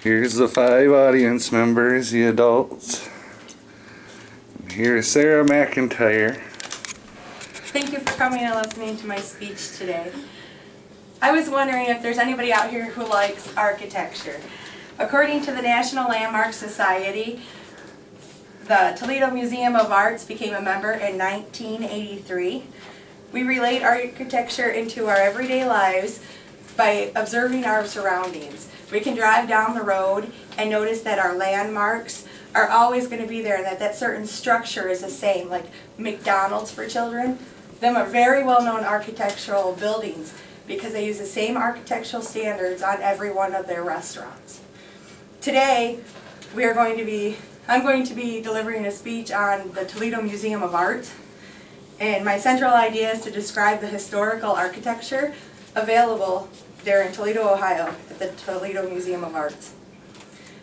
Here's the 5 audience members, the adults. Here's Sarah McIntyre. Thank you for coming and listening to my speech today. I was wondering if there's anybody out here who likes architecture. According to the National Landmark Society, the Toledo Museum of Arts became a member in 1983. We relate architecture into our everyday lives by observing our surroundings. We can drive down the road and notice that our landmarks are always going to be there and that certain structure is the same, like McDonald's for children. Them are very well-known architectural buildings because they use the same architectural standards on every one of their restaurants. Today, I'm going to be delivering a speech on the Toledo Museum of Art, and my central idea is to describe the historical architecture available there in Toledo, Ohio, at the Toledo Museum of Arts.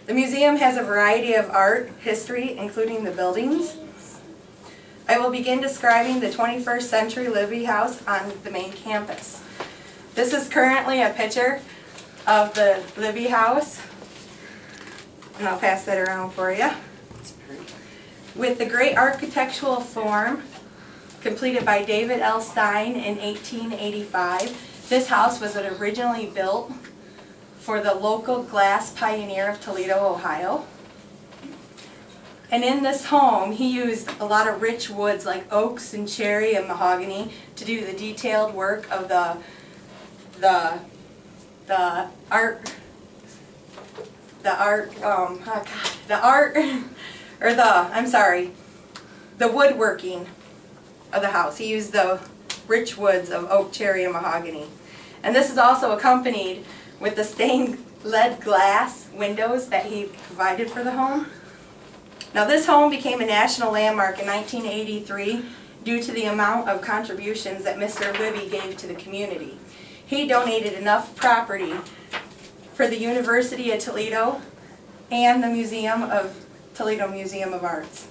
The museum has a variety of art history, including the buildings. I will begin describing the 21st century Libby House on the main campus. This is currently a picture of the Libby House, and I'll pass that around for you. With the great architectural form completed by David L. Stein in 1885, this house was originally built for the local glass pioneer of Toledo, Ohio. And in this home, he used a lot of rich woods like oaks and cherry and mahogany to do the detailed work of the woodworking of the house. He used the rich woods of oak, cherry, and mahogany. And this is also accompanied with the stained lead glass windows that he provided for the home. Now this home became a national landmark in 1983 due to the amount of contributions that Mr. Libby gave to the community. He donated enough property for the University of Toledo and the Toledo Museum of Arts.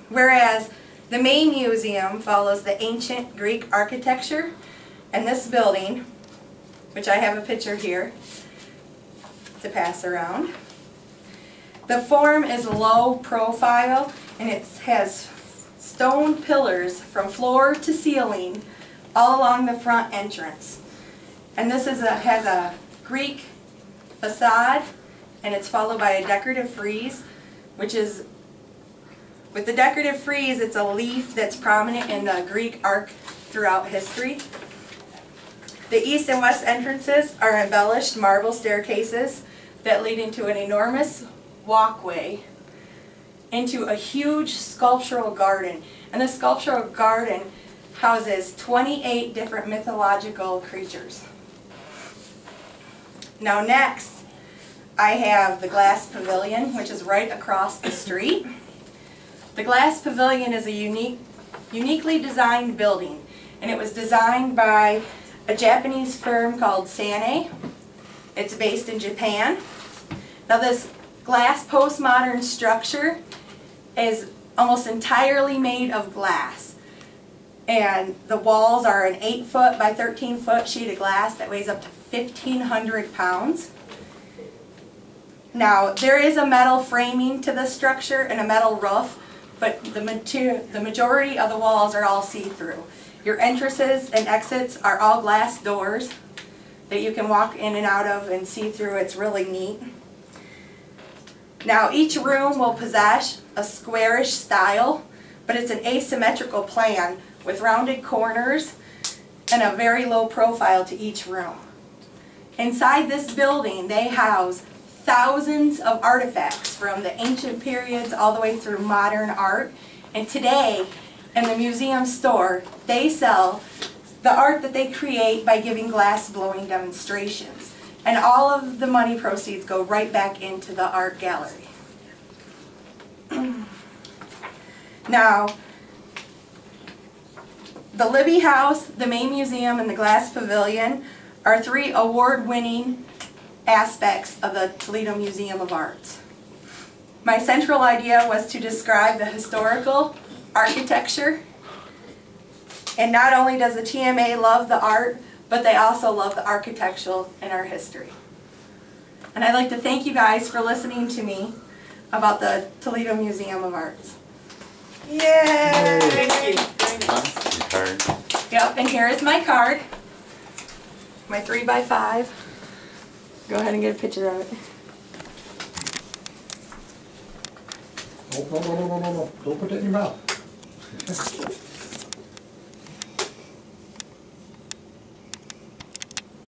Whereas the main museum follows the ancient Greek architecture, and this building, which I have a picture here to pass around, the form is low profile and it has stone pillars from floor to ceiling all along the front entrance. And this has a Greek facade, and it's followed by a decorative frieze, which is, with the decorative frieze, it's a leaf that's prominent in the Greek arc throughout history. The east and west entrances are embellished marble staircases that lead into an enormous walkway into a huge sculptural garden. And the sculptural garden houses 28 different mythological creatures. Now next, I have the Glass Pavilion, which is right across the street. The Glass Pavilion is a uniquely designed building, and it was designed by a Japanese firm called Sane. It's based in Japan. Now this glass postmodern structure is almost entirely made of glass, and the walls are an 8-foot by 13-foot sheet of glass that weighs up to 1,500 pounds. Now there is a metal framing to this structure and a metal roof, but the majority of the walls are all see-through. Your entrances and exits are all glass doors that you can walk in and out of and see through. It's really neat. Now each room will possess a squarish style, but it's an asymmetrical plan with rounded corners and a very low profile to each room. Inside this building, they house thousands of artifacts from the ancient periods all the way through modern art. And today, in the museum store, they sell the art that they create by giving glass blowing demonstrations. And all of the money proceeds go right back into the art gallery. Now, the Libby House, the main museum, and the Glass Pavilion are 3 award-winning aspects of the Toledo Museum of Arts. My central idea was to describe the historical architecture, and not only does the TMA love the art, but they also love the architectural and our history. And I'd like to thank you guys for listening to me about the Toledo Museum of Arts. Yay! Thank you. Card. Yep, and here is my card. My 3x5. Go ahead and get a picture of it. No, don't put it in your mouth.